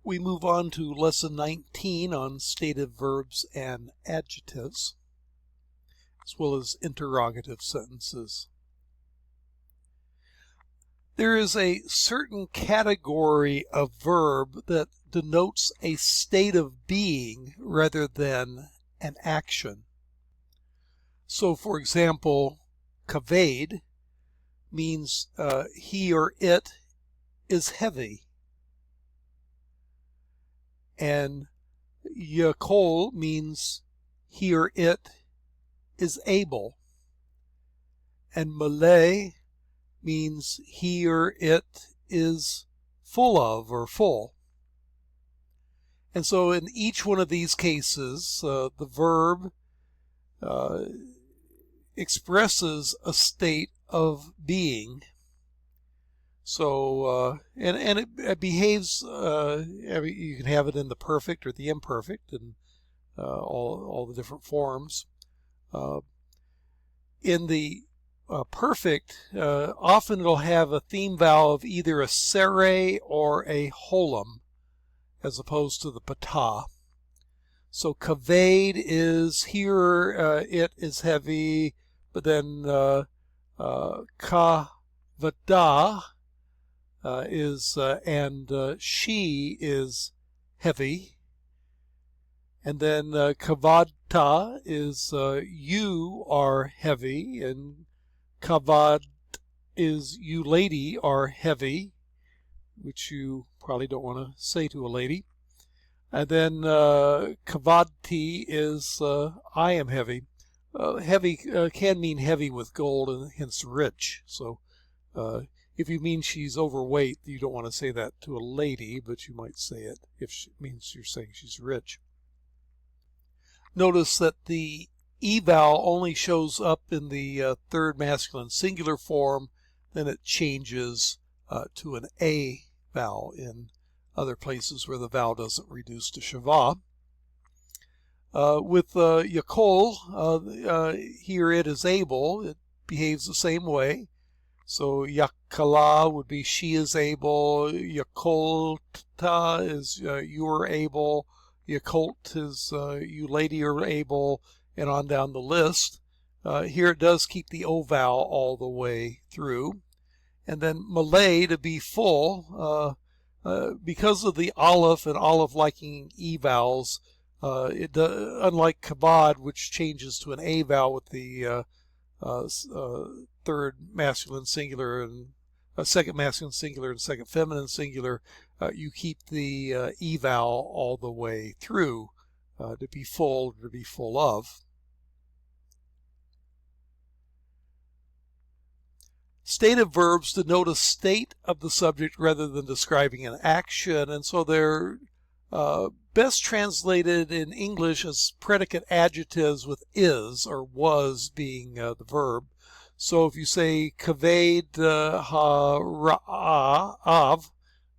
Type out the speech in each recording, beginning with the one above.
We move on to lesson 19 on stative verbs and adjectives, as well as interrogative sentences. There is a certain category of verb that denotes a state of being rather than an action. So, for example, kaved means he or it is heavy. And yakol means he or it is able. And malay means he or it is full of or full. And so in each one of these cases, the verb expresses a state of being. So, and it behaves, you can have it in the perfect or the imperfect and all the different forms. In the perfect, often it'll have a theme vowel of either a sere or a holum, as opposed to the patah. So kaved is here, it is heavy, but then kavada is and she is heavy, and then kavadta is you are heavy, and kavad is you lady are heavy, which you probably don't want to say to a lady. And then kavadti is I am heavy. Heavy can mean heavy with gold and hence rich. So if you mean she's overweight, you don't want to say that to a lady, but you might say it if it means you're saying she's rich. Notice that the E vowel only shows up in the third masculine singular form, then it changes to an A vowel in other places where the vowel doesn't reduce to shava. With yakol, here it is able, it behaves the same way. So yakala would be she is able, yakolta is you are able, yakolt is you lady are able, and on down the list. Here it does keep the O vowel all the way through. And then malay, to be full, because of the aleph and aleph liking E vowels, unlike kabad, which changes to an A vowel with the third masculine singular and second masculine singular and second feminine singular, you keep the E vowel all the way through, to be full, to be full of. Stative verbs denote a state of the subject rather than describing an action, and so they're best translated in English as predicate adjectives with is or was being the verb. So if you say kaved ha-ra'av,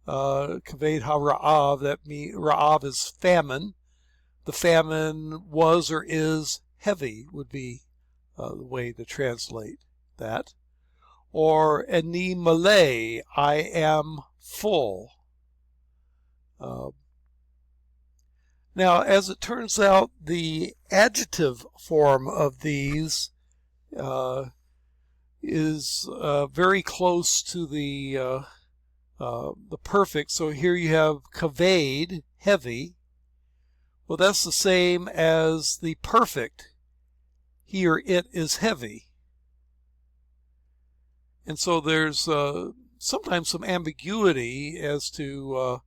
kaved ha-ra'av, that means ra'av is famine. The famine was or is heavy would be the way to translate that. Or ani malay, I am full. Now, as it turns out, the adjective form of these is very close to the perfect. So here you have kaved, heavy. Well, that's the same as the perfect. Here it is heavy. And so there's sometimes some ambiguity as to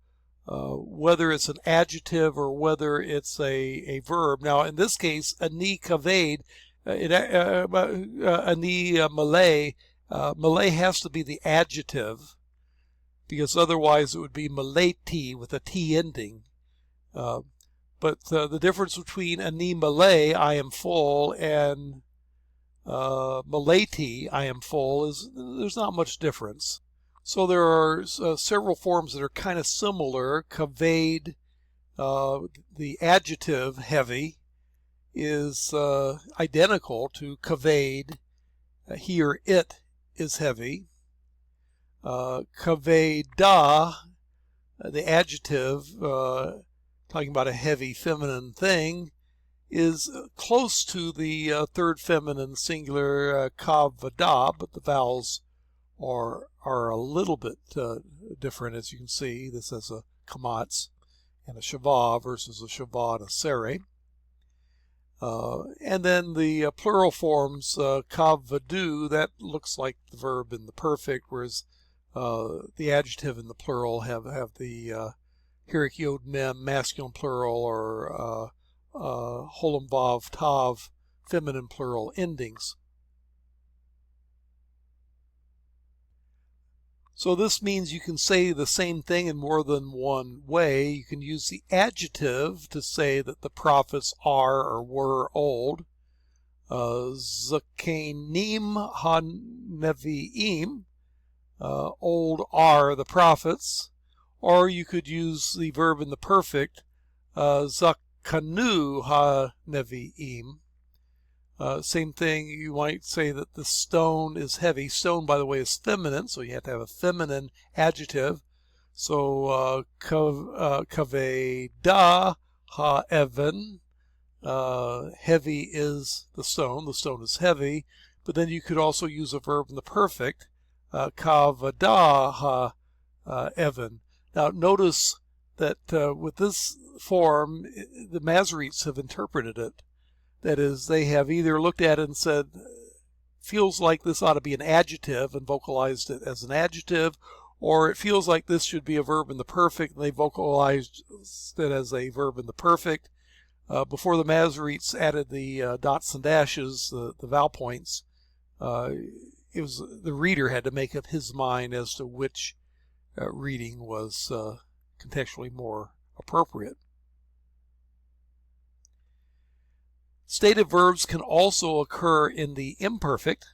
whether it's an adjective or whether it's a verb. Now, in this case, ani kaved, ani malay, malay has to be the adjective, because otherwise it would be malayti with a T ending. But the difference between ani malay, I am full, and malayti, I am full, is there's not much difference. So there are several forms that are kind of similar. Kaved, the adjective heavy, is identical to kaved. Here it is heavy. Kaveda, the adjective, talking about a heavy feminine thing, is close to the third feminine singular kavada, but the vowels are a little bit different, as you can see. This has a kamats and a shava versus a shava and a sere. And then the plural forms, kavadu, that looks like the verb in the perfect, whereas the adjective in the plural have the hirik yod mem masculine plural or holam vav tav feminine plural endings. So this means you can say the same thing in more than one way. You can use the adjective to say that the prophets are or were old. Zakenim ha-nevi'im, old are the prophets. Or you could use the verb in the perfect, zakanu ha-nevi'im. Same thing, you might say that the stone is heavy. Stone, by the way, is feminine, so you have to have a feminine adjective. So, kaveda ha-evan, heavy is the stone is heavy. But then you could also use a verb in the perfect, kavada ha-evan. Now, notice that with this form, the Masoretes have interpreted it. That is, they have either looked at it and said, feels like this ought to be an adjective and vocalized it as an adjective, or it feels like this should be a verb in the perfect and they vocalized it as a verb in the perfect. Before the Masoretes added the dots and dashes, the vowel points, it was the reader had to make up his mind as to which reading was contextually more appropriate. Stative verbs can also occur in the imperfect.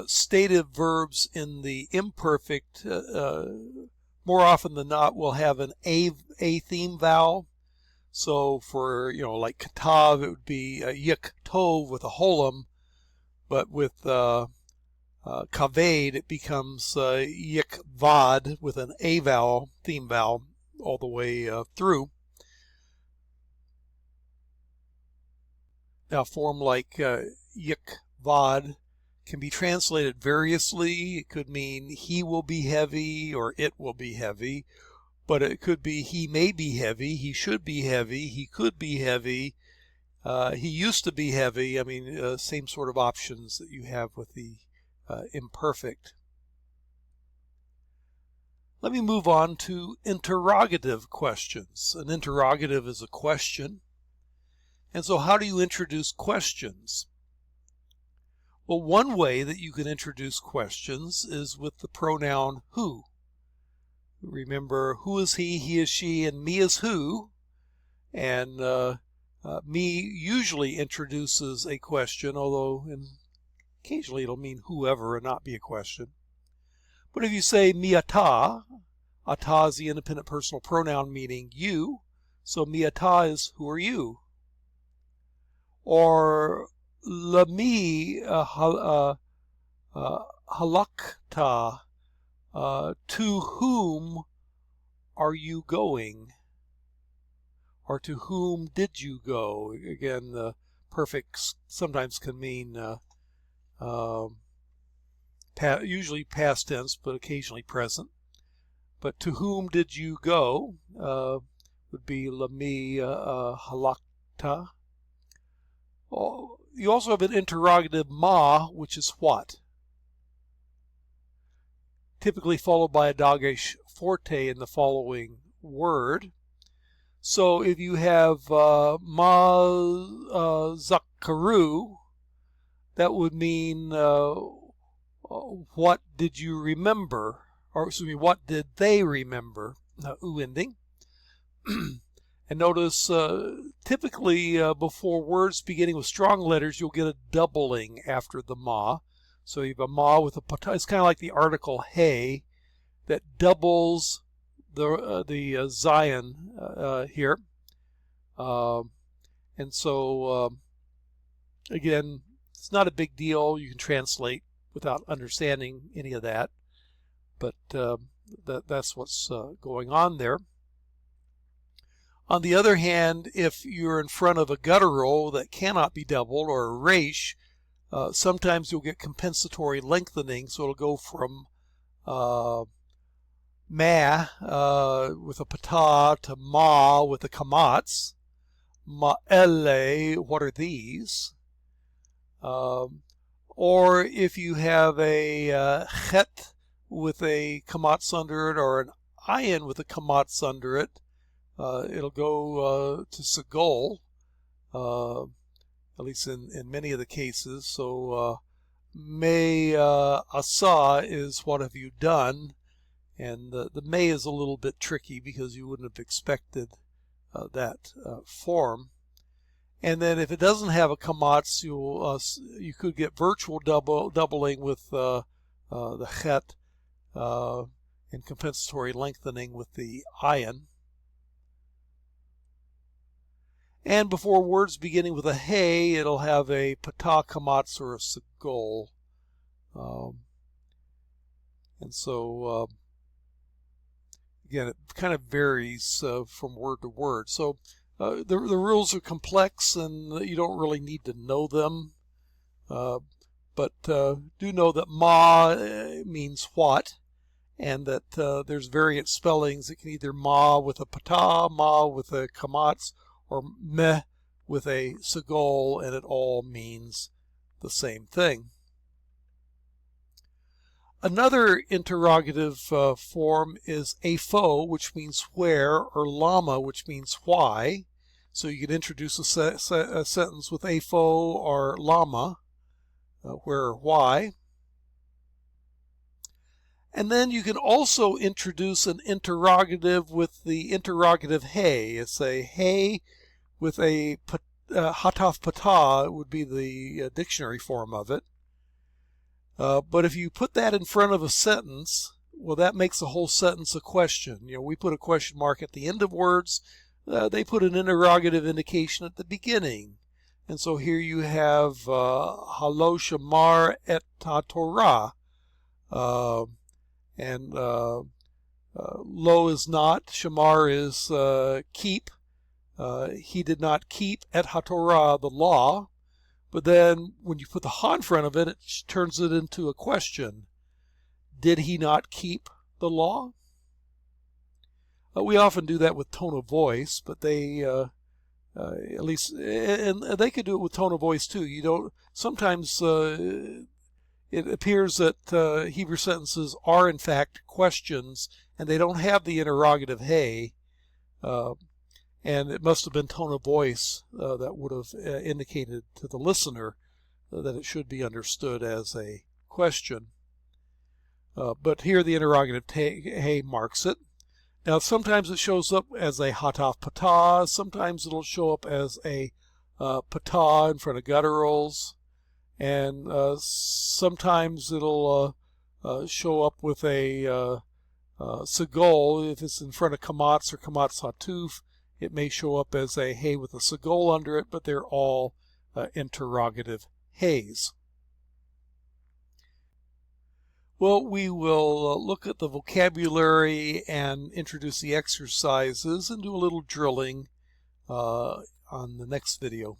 Stative verbs in the imperfect, more often than not, will have an a theme vowel. So for, like katav, it would be yik tov with a holam, but with kaved, it becomes yik vad with an a vowel, theme vowel, all the way through. Now, a form like yik vad can be translated variously. It could mean he will be heavy or it will be heavy, but it could be he may be heavy, he should be heavy, he could be heavy, he used to be heavy. I mean, same sort of options that you have with the imperfect. Let me move on to interrogative questions. An interrogative is a question. And so how do you introduce questions? Well, one way that you can introduce questions is with the pronoun who. Remember, who is he is she, and me is who. And me usually introduces a question, although occasionally it'll mean whoever and not be a question. But if you say mi ata, ata is the independent personal pronoun meaning you, so mi ata is who are you? Or lami halakta, to whom are you going? Or to whom did you go? Again, the perfect sometimes can mean usually past tense, but occasionally present. But to whom did you go would be lami halakta. You also have an interrogative ma, which is what, typically followed by a dagesh forte in the following word. So if you have ma zakaru, that would mean what did you remember? Or excuse me, what did they remember? U ending. And notice, typically before words beginning with strong letters, you'll get a doubling after the ma. So you have a ma with a pata. It's kind of like the article hey that doubles the zion here. And so, again, it's not a big deal. You can translate without understanding any of that. But that's what's going on there. On the other hand, if you're in front of a guttural that cannot be doubled, or a resh, sometimes you'll get compensatory lengthening, so it'll go from ma with a patah to ma with a kamats. Ma'ele, what are these? Or if you have a chet with a kamats under it, or an ayin with a kamats under it, it'll go to sagol, at least in many of the cases. So may asa is what have you done, and the may is a little bit tricky because you wouldn't have expected that form. And then if it doesn't have a kamats, you could get virtual doubling with the chet and compensatory lengthening with the ayin. And before words beginning with a hey, it'll have a patah kamats or a sagol. And so again, it kind of varies from word to word. So the rules are complex, and you don't really need to know them. But do know that ma means what, and that there's variant spellings. It can either ma with a patah, ma with a kamats, or meh with a sagol, and it all means the same thing. Another interrogative form is apho, which means where, or lama, which means why. So you can introduce a sentence with apho or lama, where or why. And then you can also introduce an interrogative with the interrogative hey. It's a hey with a hataf patah would be the dictionary form of it. But if you put that in front of a sentence, well, that makes the whole sentence a question. You know, we put a question mark at the end of words. They put an interrogative indication at the beginning. And so here you have halo shamar et ha-Torah. And lo is not, shamar is keep. He did not keep et ha-Torah, the law. But then when you put the ha in front of it, it turns it into a question. Did he not keep the law? We often do that with tone of voice, but they, at least, and they could do it with tone of voice too. You don't, sometimes it appears that Hebrew sentences are in fact questions, and they don't have the interrogative hey. And it must have been tone of voice that would have indicated to the listener that it should be understood as a question. But here the interrogative hey marks it. Now sometimes it shows up as a hataf patah, sometimes it'll show up as a patah in front of gutturals, and sometimes it'll show up with a sagol. If it's in front of kamats or kamats hatuf, it may show up as a hey with a sagol under it, but they're all interrogative heys. Well, we will look at the vocabulary and introduce the exercises and do a little drilling on the next video.